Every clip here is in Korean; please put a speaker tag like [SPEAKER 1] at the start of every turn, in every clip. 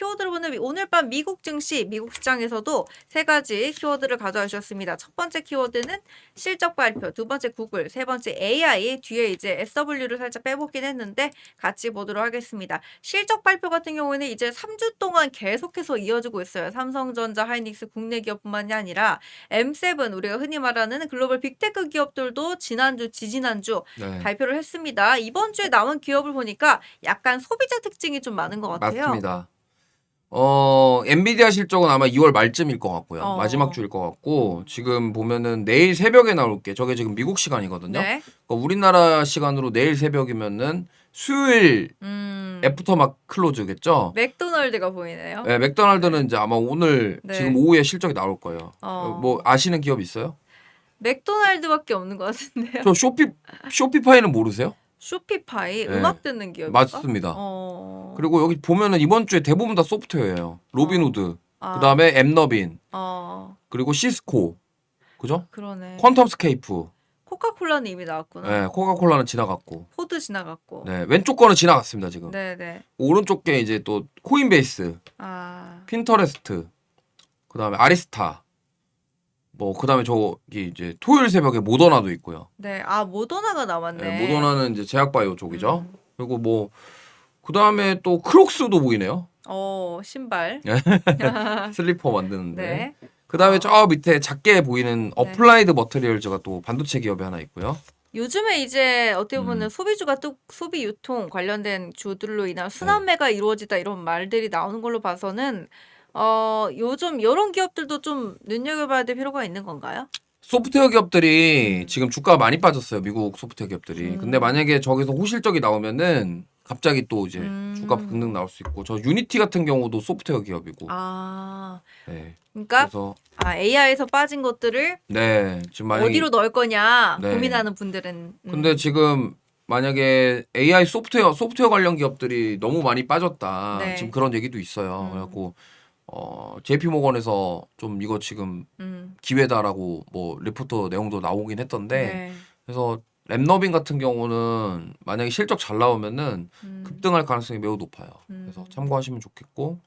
[SPEAKER 1] 키워드를 보는 오늘 밤 미국 증시, 미국 시장에서도 세 가지 키워드를 가져와 주셨습니다. 첫 번째 키워드는 실적 발표, 두 번째 구글, 세 번째 AI, 뒤에 이제 SW를 살짝 빼보긴 했는데 같이 보도록 하겠습니다. 실적 발표 같은 경우에는 이제 3주 동안 계속해서 이어지고 있어요. 삼성전자, 하이닉스 국내 기업뿐만이 아니라 M7 우리가 흔히 말하는 글로벌 빅테크 기업들도 지난주, 지지난주
[SPEAKER 2] 네.
[SPEAKER 1] 발표를 했습니다. 이번 주에 나온 기업을 보니까 약간 소비자 특징이 좀 많은 것 같아요.
[SPEAKER 2] 맞습니다. 엔비디아 실적은 아마 2월 말쯤일 것 같고요. 마지막 주일 것 같고 지금 보면은 내일 새벽에 나올 게 저게 지금 미국 시간이거든요.
[SPEAKER 1] 네.
[SPEAKER 2] 그러니까 우리나라 시간으로 내일 새벽이면은 수요일 애프터마크 클로즈겠죠.
[SPEAKER 1] 맥도날드가 보이네요.
[SPEAKER 2] 네, 맥도날드는 이제 아마 오늘
[SPEAKER 1] 네.
[SPEAKER 2] 지금 오후에 실적이 나올 거예요. 뭐 아시는 기업 있어요?
[SPEAKER 1] 맥도날드밖에 없는 것 같은데요.
[SPEAKER 2] 저 쇼피파이는 모르세요?
[SPEAKER 1] 쇼피파이
[SPEAKER 2] 네.
[SPEAKER 1] 음악 듣는 기업인가?
[SPEAKER 2] 맞습니다. 그리고 여기 보면은 이번 주에 대부분 다 소프트웨어예요. 로빈후드, 그다음에 엠너빈, 그리고 시스코, 그죠?
[SPEAKER 1] 그러네.
[SPEAKER 2] 퀀텀스케이프.
[SPEAKER 1] 코카콜라는 이미 나왔구나.
[SPEAKER 2] 네, 코카콜라는 지나갔고.
[SPEAKER 1] 포드 지나갔고.
[SPEAKER 2] 네, 왼쪽 거는 지나갔습니다 지금.
[SPEAKER 1] 네네.
[SPEAKER 2] 오른쪽 게 이제 또 코인베이스, 핀터레스트, 그다음에 아리스타. 뭐 그다음에 저기 이제 토요일 새벽에 모더나도 있고요.
[SPEAKER 1] 네, 모더나가 나왔네.
[SPEAKER 2] 네, 모더나는 이제 제약바이오 쪽이죠. 그리고 뭐 그다음에 또 크록스도 보이네요.
[SPEAKER 1] 신발.
[SPEAKER 2] 슬리퍼 만드는데.
[SPEAKER 1] 네.
[SPEAKER 2] 그다음에 저 밑에 작게 보이는 어플라이드 머터리얼즈가 또 반도체 기업이 하나 있고요.
[SPEAKER 1] 요즘에 이제 어떻게 보면 소비주가 또 소비 유통 관련된 주들로 인한 순환매가 이루어지다 이런 말들이 나오는 걸로 봐서는 요즘 이런 기업들도 좀 눈여겨봐야 될 필요가 있는 건가요?
[SPEAKER 2] 소프트웨어 기업들이 지금 주가가 많이 빠졌어요. 미국 소프트웨어 기업들이. 근데 만약에 저기서 호실적이 나오면은 갑자기 또 이제 주가 급등 나올 수 있고 저 유니티 같은 경우도 소프트웨어 기업이고. 네.
[SPEAKER 1] 그러니까
[SPEAKER 2] 그래서
[SPEAKER 1] AI에서 빠진 것들을
[SPEAKER 2] 네, 지금 만약에
[SPEAKER 1] 어디로 넣을 거냐
[SPEAKER 2] 네.
[SPEAKER 1] 고민하는 분들은.
[SPEAKER 2] 근데 지금 만약에 AI 소프트웨어 관련 기업들이 너무 많이 빠졌다.
[SPEAKER 1] 네.
[SPEAKER 2] 지금 그런 얘기도 있어요. 그래갖고 JP 모건에서 좀 이거 지금 기회다라고 뭐 리포트 내용도 나오긴 했던데
[SPEAKER 1] 네.
[SPEAKER 2] 그래서 랩너빈 같은 경우는 만약에 실적 잘 나오면은 급등할 가능성이 매우 높아요. 그래서 참고하시면 좋겠고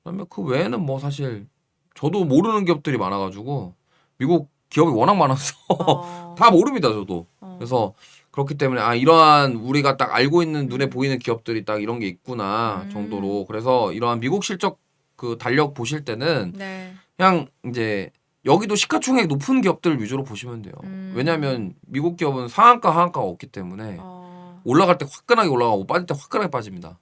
[SPEAKER 2] 그다음에 그 외에는 뭐 사실 저도 모르는 기업들이 많아가지고 미국 기업이 워낙 많아서 다 모릅니다 저도. 그래서 그렇기 때문에 이러한 우리가 딱 알고 있는 눈에 보이는 기업들이 딱 이런 게 있구나 정도로 그래서 이러한 미국 실적 그 달력 보실 때는
[SPEAKER 1] 네.
[SPEAKER 2] 그냥 이제 여기도 시가총액 높은 기업들 위주로 보시면 돼요. 왜냐하면 미국 기업은 상한가 하한가가 없기 때문에 올라갈 때 화끈하게 올라가고 빠질 때 화끈하게 빠집니다.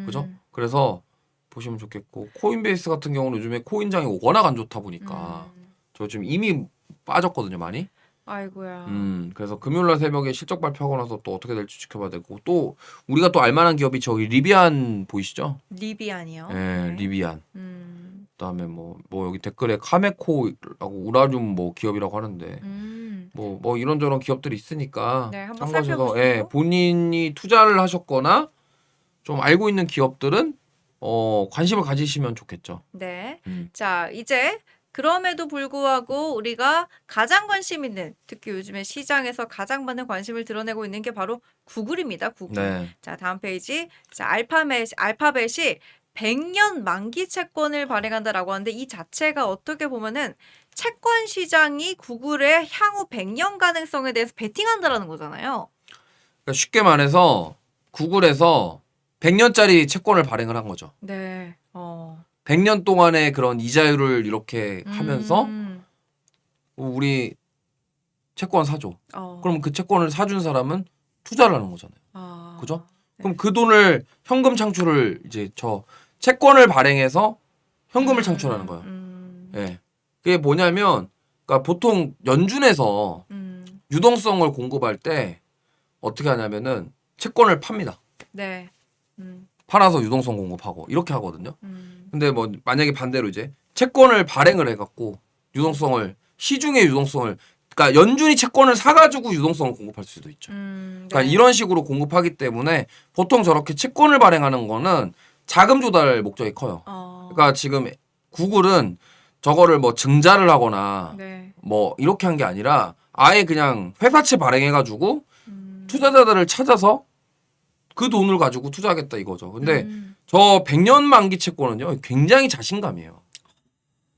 [SPEAKER 2] 그죠? 그래서 보시면 좋겠고 코인베이스 같은 경우는 요즘에 코인장이 워낙 안 좋다 보니까 저 지금 이미 빠졌거든요 많이.
[SPEAKER 1] 아이고야.
[SPEAKER 2] 그래서 금요일날 새벽에 실적 발표하고 나서 또 어떻게 될지 지켜봐야 되고 또 우리가 또 알만한 기업이 저기 리비안 보이시죠?
[SPEAKER 1] 리비안이요?
[SPEAKER 2] 네, 리비안. 그다음에 뭐 여기 댓글에 카메코라고 우라늄 뭐 기업이라고 하는데 뭐 이런저런 기업들이 있으니까
[SPEAKER 1] 네, 한번
[SPEAKER 2] 참고하셔서
[SPEAKER 1] 살펴보시고.
[SPEAKER 2] 본인이 투자를 하셨거나 좀 알고 있는 기업들은 관심을 가지시면 좋겠죠.
[SPEAKER 1] 네. 자, 이제 그럼에도 불구하고 우리가 가장 관심 있는 특히 요즘에 시장에서 가장 많은 관심을 드러내고 있는 게 바로 구글입니다. 구글.
[SPEAKER 2] 네.
[SPEAKER 1] 자, 다음 페이지. 자, 알파벳이 100년 만기 채권을 발행한다라고 하는데 이 자체가 어떻게 보면은 채권 시장이 구글의 향후 100년 가능성에 대해서 베팅한다라는 거잖아요.
[SPEAKER 2] 그러니까 쉽게 말해서 구글에서 100년짜리 채권을 발행을 한 거죠.
[SPEAKER 1] 네.
[SPEAKER 2] 100년 동안의 그런 이자율을 이렇게 하면서 우리 채권 사줘. 그럼 그 채권을 사준 사람은 투자를 하는 거잖아요. 그죠? 그럼 그 돈을 현금 창출을 이제 저 채권을 발행해서 현금을 창출하는 거예요. 예. 그게 뭐냐면 그러니까 보통 연준에서 유동성을 공급할 때 어떻게 하냐면은 채권을 팝니다.
[SPEAKER 1] 네.
[SPEAKER 2] 팔아서 유동성 공급하고 이렇게 하거든요. 근데 뭐 만약에 반대로 이제 채권을 발행을 해갖고 유동성을 시중의 유동성을 그러니까 연준이 채권을 사가지고 유동성을 공급할 수도 있죠. 그러니까
[SPEAKER 1] 네.
[SPEAKER 2] 이런 식으로 공급하기 때문에 보통 저렇게 채권을 발행하는 거는 자금 조달 목적이 커요. 그러니까 지금 구글은 저거를 뭐 증자를 하거나
[SPEAKER 1] 네.
[SPEAKER 2] 뭐 이렇게 한 게 아니라 아예 그냥 회사채 발행해가지고 투자자들을 찾아서 그 돈을 가지고 투자하겠다 이거죠. 근데 저 100년 만기 채권은요 굉장히 자신감이에요.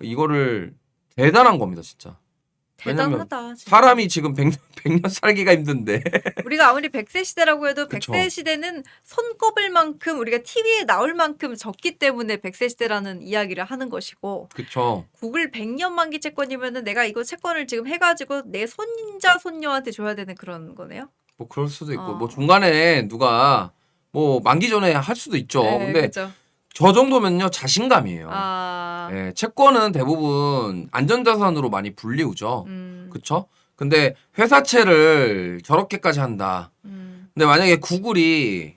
[SPEAKER 2] 이거를 대단한 겁니다 진짜. 왜냐면
[SPEAKER 1] 대단하다. 진짜.
[SPEAKER 2] 사람이 지금 100년 살기가 힘든데
[SPEAKER 1] 우리가 아무리 100세 시대라고 해도
[SPEAKER 2] 그쵸.
[SPEAKER 1] 100세 시대는 손꼽을 만큼 우리가 TV에 나올 만큼 적기 때문에 100세 시대라는 이야기를 하는 것이고
[SPEAKER 2] 그쵸.
[SPEAKER 1] 구글 100년 만기 채권이면은 내가 이거 채권을 지금 해가지고 내 손자 손녀한테 줘야 되는 그런 거네요.
[SPEAKER 2] 뭐 그럴 수도 있고
[SPEAKER 1] 어.
[SPEAKER 2] 뭐 중간에 누가 뭐 만기 전에 할 수도 있죠.
[SPEAKER 1] 네,
[SPEAKER 2] 근데
[SPEAKER 1] 그죠.
[SPEAKER 2] 저 정도면요 자신감이에요.
[SPEAKER 1] 아,
[SPEAKER 2] 예, 채권은 대부분 안전자산으로 많이 불리우죠. 그쵸? 근데 회사채를 저렇게까지 한다. 근데 만약에 구글이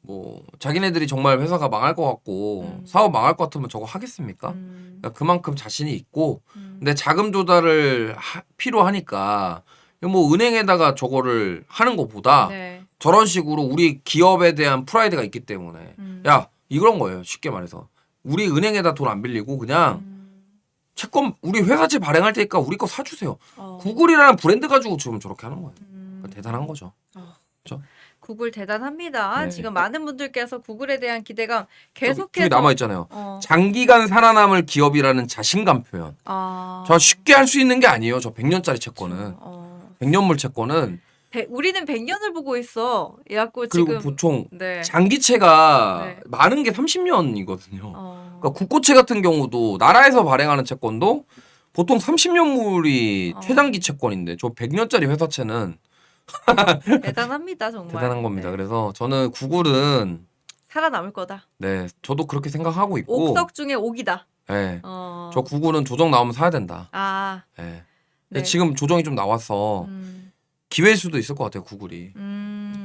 [SPEAKER 2] 뭐 자기네들이 정말 회사가 망할 것 같고 사업 망할 것 같으면 저거 하겠습니까? 그러니까 그만큼 자신이 있고 근데 자금 조달을 필요하니까 뭐 은행에다가 저거를 하는 것보다
[SPEAKER 1] 네.
[SPEAKER 2] 저런 식으로 우리 기업에 대한 프라이드가 있기 때문에 야 이런 거예요. 쉽게 말해서 우리 은행에다 돈 안 빌리고 그냥 채권 우리 회사채 발행할 테니까 우리 거 사주세요. 구글이라는 브랜드 가지고 지금 저렇게 하는 거예요. 그러니까 대단한 거죠. 그렇죠?
[SPEAKER 1] 구글 대단합니다.
[SPEAKER 2] 네.
[SPEAKER 1] 지금 많은 분들께서 구글에 대한 기대감
[SPEAKER 2] 저기
[SPEAKER 1] 계속해서
[SPEAKER 2] 남아 있잖아요.
[SPEAKER 1] 어.
[SPEAKER 2] 장기간 살아남을 기업이라는 자신감 표현. 저 쉽게 할 수 있는 게 아니에요. 저 100년짜리 채권은. 100년물 채권은
[SPEAKER 1] 우리는 100년을 보고 있어. 그래갖고
[SPEAKER 2] 그리고
[SPEAKER 1] 지금
[SPEAKER 2] 보통
[SPEAKER 1] 네.
[SPEAKER 2] 장기채가
[SPEAKER 1] 네.
[SPEAKER 2] 많은 게 30년이거든요. 그러니까 국고채 같은 경우도 나라에서 발행하는 채권도 보통 30년물이 최단기 채권인데 저 100년짜리 회사채는
[SPEAKER 1] 대단합니다 정말.
[SPEAKER 2] 대단한 겁니다.
[SPEAKER 1] 네.
[SPEAKER 2] 그래서 저는 구글은
[SPEAKER 1] 살아남을 거다.
[SPEAKER 2] 네 저도 그렇게 생각하고 있고
[SPEAKER 1] 옥석 중에 옥이다.
[SPEAKER 2] 네, 저 구글은 조정 나오면 사야 된다.
[SPEAKER 1] 아,
[SPEAKER 2] 네.
[SPEAKER 1] 네.
[SPEAKER 2] 지금 조정이 좀 나와서 기회일 수도 있을 것 같아요 구글이.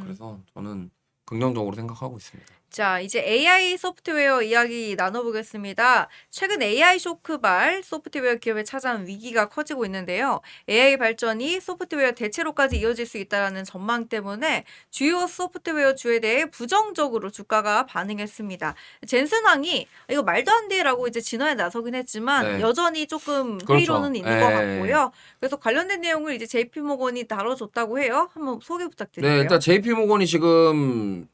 [SPEAKER 2] 그래서 저는 긍정적으로 생각하고 있습니다.
[SPEAKER 1] 자, 이제 AI 소프트웨어 이야기 나눠보겠습니다. 최근 AI 쇼크발 소프트웨어 기업에 찾아온 위기가 커지고 있는데요. AI 발전이 소프트웨어 대체로까지 이어질 수 있다는 전망 때문에 주요 소프트웨어 주에 대해 부정적으로 주가가 반응했습니다. 젠슨왕이 이거 말도 안 돼라고 이제 진화에 나서긴 했지만
[SPEAKER 2] 네.
[SPEAKER 1] 여전히 조금
[SPEAKER 2] 그렇죠.
[SPEAKER 1] 회의론은 있는 것
[SPEAKER 2] 예.
[SPEAKER 1] 같고요. 그래서 관련된 내용을 이제 JP모건이 다뤄줬다고 해요. 한번 소개 부탁드릴게요.
[SPEAKER 2] 네, 일단 JP 모건이 지금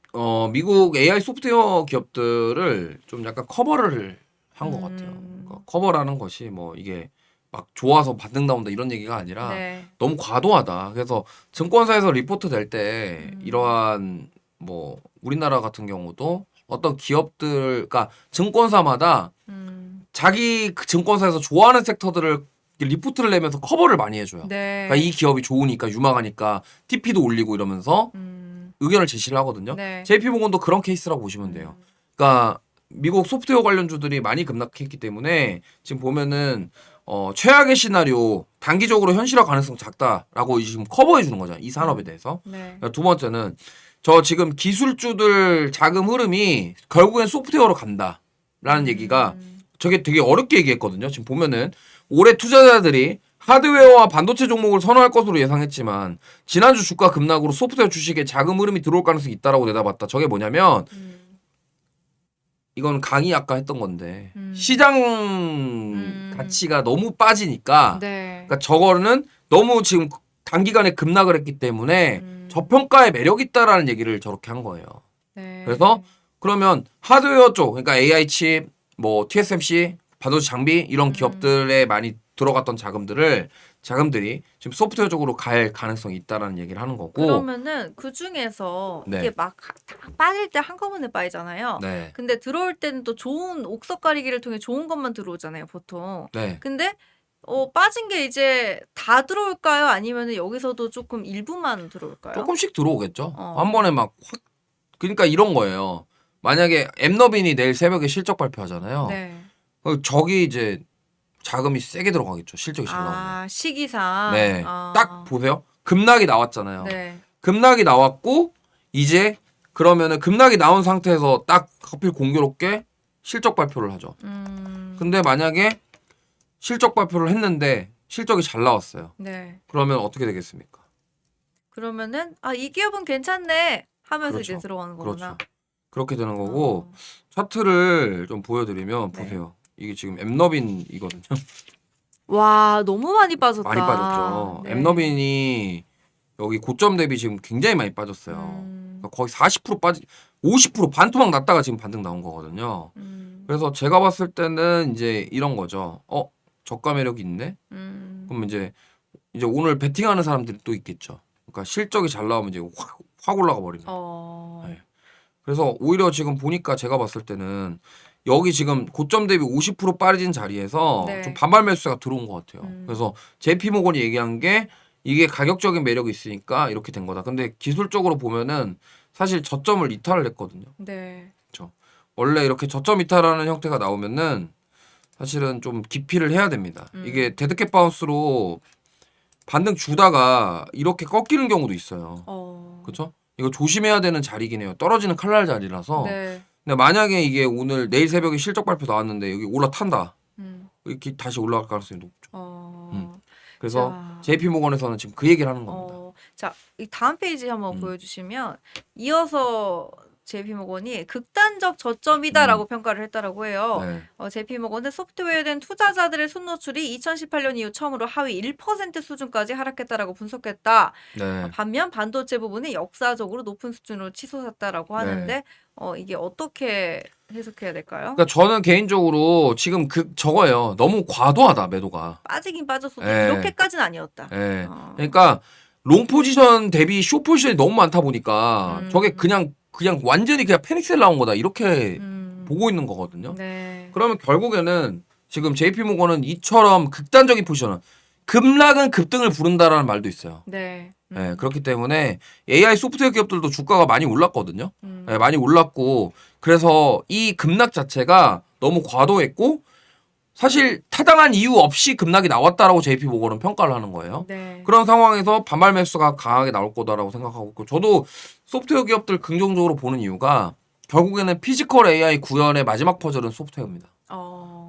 [SPEAKER 2] 미국 AI 소프트웨어 기업들을 좀 약간 커버를 한 것 같아요. 그러니까 커버라는 것이 뭐 이게 막 좋아서 반등 나온다 이런 얘기가 아니라
[SPEAKER 1] 네.
[SPEAKER 2] 너무 과도하다. 그래서 증권사에서 리포트 될 때 이러한 뭐 우리나라 같은 경우도 어떤 기업들, 그러니까 증권사마다 자기 그 증권사에서 좋아하는 섹터들을 리포트를 내면서 커버를 많이 해줘요.
[SPEAKER 1] 네.
[SPEAKER 2] 그러니까 이 기업이 좋으니까 유망하니까 TP도 올리고 이러면서 의견을 제시를 하거든요.
[SPEAKER 1] 네.
[SPEAKER 2] JP모건도 그런 케이스라고 보시면 돼요. 그러니까 미국 소프트웨어 관련주들이 많이 급락했기 때문에 지금 보면은 최악의 시나리오 단기적으로 현실화 가능성 작다라고 지금 커버해 주는 거잖아요. 이 산업에 대해서.
[SPEAKER 1] 네.
[SPEAKER 2] 두 번째는 저 지금 기술주들 자금 흐름이 결국엔 소프트웨어로 간다라는 얘기가 저게 되게 어렵게 얘기했거든요. 지금 보면은 올해 투자자들이 하드웨어와 반도체 종목을 선호할 것으로 예상했지만 지난주 주가 급락으로 소프트웨어 주식에 자금 흐름이 들어올 가능성이 있다라고 내다봤다. 저게 뭐냐면 이건 강의 아까 했던 건데 시장 가치가 너무 빠지니까
[SPEAKER 1] 네.
[SPEAKER 2] 그러니까 저거는 너무 지금 단기간에 급락을 했기 때문에 저평가의 매력이 있다라는 얘기를 저렇게 한 거예요.
[SPEAKER 1] 네.
[SPEAKER 2] 그래서 그러면 하드웨어 쪽 그러니까 AI 칩, 뭐 TSMC, 반도체 장비 이런 기업들에 많이 들어갔던 자금들이 지금 소프트웨어 쪽으로 갈 가능성이 있다라는 얘기를 하는 거고.
[SPEAKER 1] 그러면은 그 중에서
[SPEAKER 2] 네.
[SPEAKER 1] 이게 막 빠질 때 한꺼번에 빠지잖아요.
[SPEAKER 2] 네.
[SPEAKER 1] 근데 들어올 때는 또 좋은 옥석 가리기를 통해 좋은 것만 들어오잖아요, 보통.
[SPEAKER 2] 네.
[SPEAKER 1] 근데 빠진 게 이제 다 들어올까요? 아니면은 여기서도 조금 일부만 들어올까요?
[SPEAKER 2] 조금씩 들어오겠죠. 한 번에 막 확. 그러니까 이런 거예요. 만약에 엠너빈이 내일 새벽에 실적 발표하잖아요.
[SPEAKER 1] 네.
[SPEAKER 2] 저기 이제 자금이 세게 들어가겠죠. 실적이 잘 나오면.
[SPEAKER 1] 아, 시기상.
[SPEAKER 2] 네.
[SPEAKER 1] 아.
[SPEAKER 2] 딱 보세요. 급락이 나왔잖아요.
[SPEAKER 1] 네.
[SPEAKER 2] 급락이 나왔고 이제 그러면은 급락이 나온 상태에서 딱 하필 공교롭게 실적 발표를 하죠. 근데 만약에 실적 발표를 했는데 실적이 잘 나왔어요.
[SPEAKER 1] 네.
[SPEAKER 2] 그러면 어떻게 되겠습니까?
[SPEAKER 1] 그러면은 이 기업은 괜찮네 하면서
[SPEAKER 2] 그렇죠.
[SPEAKER 1] 이제 들어가는 거구나.
[SPEAKER 2] 그렇죠. 그렇게 되는 거고 차트를 좀 보여드리면
[SPEAKER 1] 네.
[SPEAKER 2] 보세요. 이게 지금 엠너빈이거든요.
[SPEAKER 1] 와, 너무 많이 빠졌다.
[SPEAKER 2] 많이 빠졌죠.
[SPEAKER 1] 네.
[SPEAKER 2] 엠너빈이 여기 고점 대비 지금 굉장히 많이 빠졌어요. 그러니까 거의 40% 빠지. 50% 반토막 났다가 지금 반등 나온 거거든요. 그래서 제가 봤을 때는 이제 이런 거죠. 저가 매력이 있네. 그럼 이제 오늘 베팅하는 사람들이 또 있겠죠. 그러니까 실적이 잘 나오면 이제 확 올라가 버리는. 네. 그래서 오히려 지금 보니까 제가 봤을 때는 여기 지금 고점 대비 50% 빠진 자리에서
[SPEAKER 1] 네.
[SPEAKER 2] 좀 반발 매수세가 들어온 것 같아요. 그래서 JP모건이 얘기한 게 이게 가격적인 매력이 있으니까 이렇게 된 거다. 근데 기술적으로 보면은 사실 저점을 이탈을 했거든요.
[SPEAKER 1] 네.
[SPEAKER 2] 그렇죠. 원래 이렇게 저점 이탈하는 형태가 나오면은 사실은 좀 기피를 해야 됩니다. 이게 데드캣 바운스로 반등 주다가 이렇게 꺾이는 경우도 있어요. 그렇죠? 이거 조심해야 되는 자리긴 해요. 떨어지는 칼날 자리라서.
[SPEAKER 1] 네.
[SPEAKER 2] 근데 만약에 이게 오늘 내일 새벽에 실적 발표 나왔는데 여기 올라탄다. 이렇게 다시 올라갈 가능성이 높죠. 그래서
[SPEAKER 1] 자.
[SPEAKER 2] JP모건에서는 지금 그 얘기를 하는 겁니다.
[SPEAKER 1] 자, 이 다음 페이지 한번 보여주시면 이어서 JP모건이 극단적 저점이다라고 평가를 했다라고 해요.
[SPEAKER 2] 네.
[SPEAKER 1] JP모건은 소프트웨어에 대한 투자자들의 순노출이 2018년 이후 처음으로 하위 1% 수준까지 하락했다라고 분석했다.
[SPEAKER 2] 네.
[SPEAKER 1] 반면 반도체 부분이 역사적으로 높은 수준으로 치솟았다라고 하는데 이게 어떻게 해석해야 될까요?
[SPEAKER 2] 그러니까 저는 개인적으로 지금 저거예요. 너무 과도하다 매도가.
[SPEAKER 1] 빠지긴 빠졌어도
[SPEAKER 2] 네.
[SPEAKER 1] 이렇게까지는 아니었다.
[SPEAKER 2] 네. 그러니까 롱 포지션 대비 숏 포지션이 너무 많다 보니까 저게 그냥 완전히 그냥 패닉셀 나온 거다 이렇게 보고 있는 거거든요.
[SPEAKER 1] 네.
[SPEAKER 2] 그러면 결국에는 지금 JP모건은 이처럼 극단적인 포지션은 급락은 급등을 부른다라는 말도 있어요.
[SPEAKER 1] 네.
[SPEAKER 2] 네, 그렇기 때문에 AI 소프트웨어 기업들도 주가가 많이 올랐거든요. 네, 많이 올랐고 그래서 이 급락 자체가 너무 과도했고 사실 타당한 이유 없이 급락이 나왔다라고 JP모건은 평가를 하는 거예요.
[SPEAKER 1] 네.
[SPEAKER 2] 그런 상황에서 반발 매수가 강하게 나올 거다라고 생각하고 있고 저도 소프트웨어 기업들 긍정적으로 보는 이유가 결국에는 피지컬 AI 구현의 마지막 퍼즐은 소프트웨어입니다.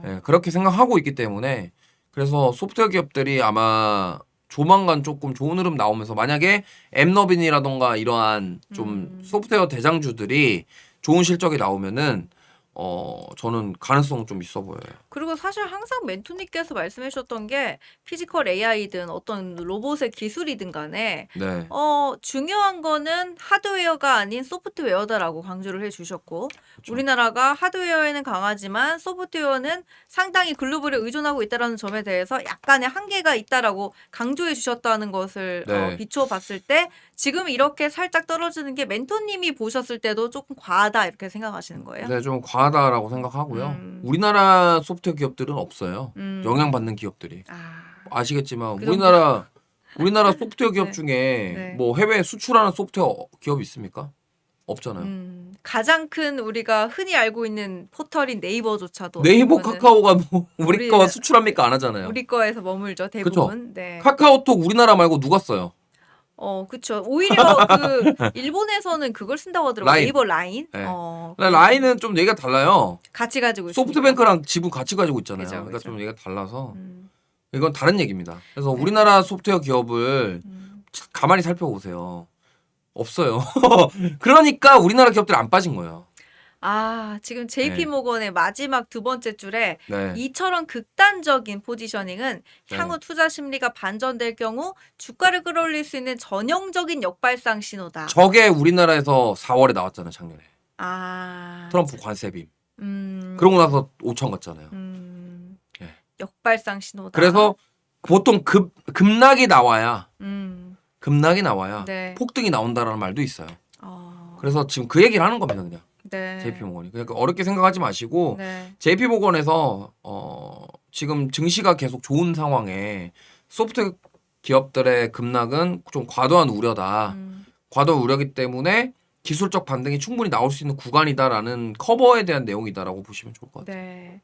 [SPEAKER 2] 네, 그렇게 생각하고 있기 때문에 그래서 소프트웨어 기업들이 아마 조만간 조금 좋은 흐름 나오면서 만약에 엠너빈이라던가 이러한 좀 소프트웨어 대장주들이 좋은 실적이 나오면은 저는 가능성 좀 있어 보여요.
[SPEAKER 1] 그리고 사실 항상 멘토님께서 말씀해 주셨던 게 피지컬 AI든 어떤 로봇의 기술이든 간에
[SPEAKER 2] 네.
[SPEAKER 1] 중요한 거는 하드웨어가 아닌 소프트웨어다라고 강조를 해 주셨고
[SPEAKER 2] 그쵸.
[SPEAKER 1] 우리나라가 하드웨어에는 강하지만 소프트웨어는 상당히 글로벌에 의존하고 있다라는 점에 대해서 약간의 한계가 있다라고 강조해 주셨다는 것을
[SPEAKER 2] 네.
[SPEAKER 1] 비추어 봤을 때 지금 이렇게 살짝 떨어지는 게 멘토님이 보셨을 때도 조금 과하다 이렇게 생각하시는 거예요?
[SPEAKER 2] 네, 좀 과하다라고 생각하고요. 우리나라 소프트웨어 기업들은 없어요. 영향받는 기업들이. 아시겠지만
[SPEAKER 1] 그럼-
[SPEAKER 2] 우리나라 소프트웨어 기업
[SPEAKER 1] 네.
[SPEAKER 2] 중에
[SPEAKER 1] 네.
[SPEAKER 2] 뭐 해외 수출하는 소프트웨어 기업이 있습니까? 없잖아요.
[SPEAKER 1] 가장 큰 우리가 흔히 알고 있는 포털인 네이버조차도
[SPEAKER 2] 네이버
[SPEAKER 1] 대부분은
[SPEAKER 2] 카카오가 뭐 우리
[SPEAKER 1] 우리-
[SPEAKER 2] 거 수출합니까? 안 하잖아요.
[SPEAKER 1] 우리 거에서 머물죠 대부분. 네.
[SPEAKER 2] 카카오톡 우리나라 말고 누가 써요?
[SPEAKER 1] 그쵸. 오히려 그 일본에서는 그걸 쓴다고 하더라고요.
[SPEAKER 2] 라인.
[SPEAKER 1] 네이버 라인.
[SPEAKER 2] 네. 근데 라인은 좀 얘기가 달라요.
[SPEAKER 1] 같이 가지고 있습니다.
[SPEAKER 2] 소프트뱅크랑 지분 같이 가지고 있잖아요.
[SPEAKER 1] 그죠,
[SPEAKER 2] 그러니까
[SPEAKER 1] 그죠.
[SPEAKER 2] 좀 얘기가 달라서
[SPEAKER 1] 음,
[SPEAKER 2] 이건 다른 얘기입니다. 그래서
[SPEAKER 1] 네.
[SPEAKER 2] 우리나라 소프트웨어 기업을
[SPEAKER 1] 음.
[SPEAKER 2] 가만히 살펴보세요. 없어요. 그러니까 우리나라 기업들이 안 빠진 거예요.
[SPEAKER 1] 지금 JP모건의 마지막 두 번째 줄에
[SPEAKER 2] 네.
[SPEAKER 1] 이처럼 극단적인 포지셔닝은 향후 투자 심리가 반전될 경우 주가를 끌어올릴 수 있는 전형적인 역발상 신호다.
[SPEAKER 2] 저게 우리나라에서 4월에 나왔잖아요, 작년에. 트럼프 관세빔. 그러고 나서 5천 갔잖아요. 예.
[SPEAKER 1] 역발상 신호다.
[SPEAKER 2] 그래서 보통 급락이 나와야
[SPEAKER 1] 네.
[SPEAKER 2] 폭등이 나온다라는 말도 있어요.
[SPEAKER 1] 어,
[SPEAKER 2] 그래서 지금 그 얘기를 하는 겁니다, 그냥.
[SPEAKER 1] 네.
[SPEAKER 2] JP모건이. 그러니까 어렵게 생각하지 마시고
[SPEAKER 1] 네.
[SPEAKER 2] JP모건에서 지금 증시가 계속 좋은 상황에 소프트 기업들의 급락은 좀 과도한 우려다. 과도한 우려기 때문에 기술적 반등이 충분히 나올 수 있는 구간이다라는 커버에 대한 내용이다라고 보시면 좋을 것 같아요.
[SPEAKER 1] 네.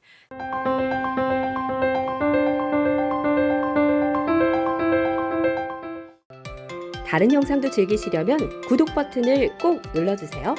[SPEAKER 3] 다른 영상도 즐기시려면 구독 버튼을 꼭 눌러주세요.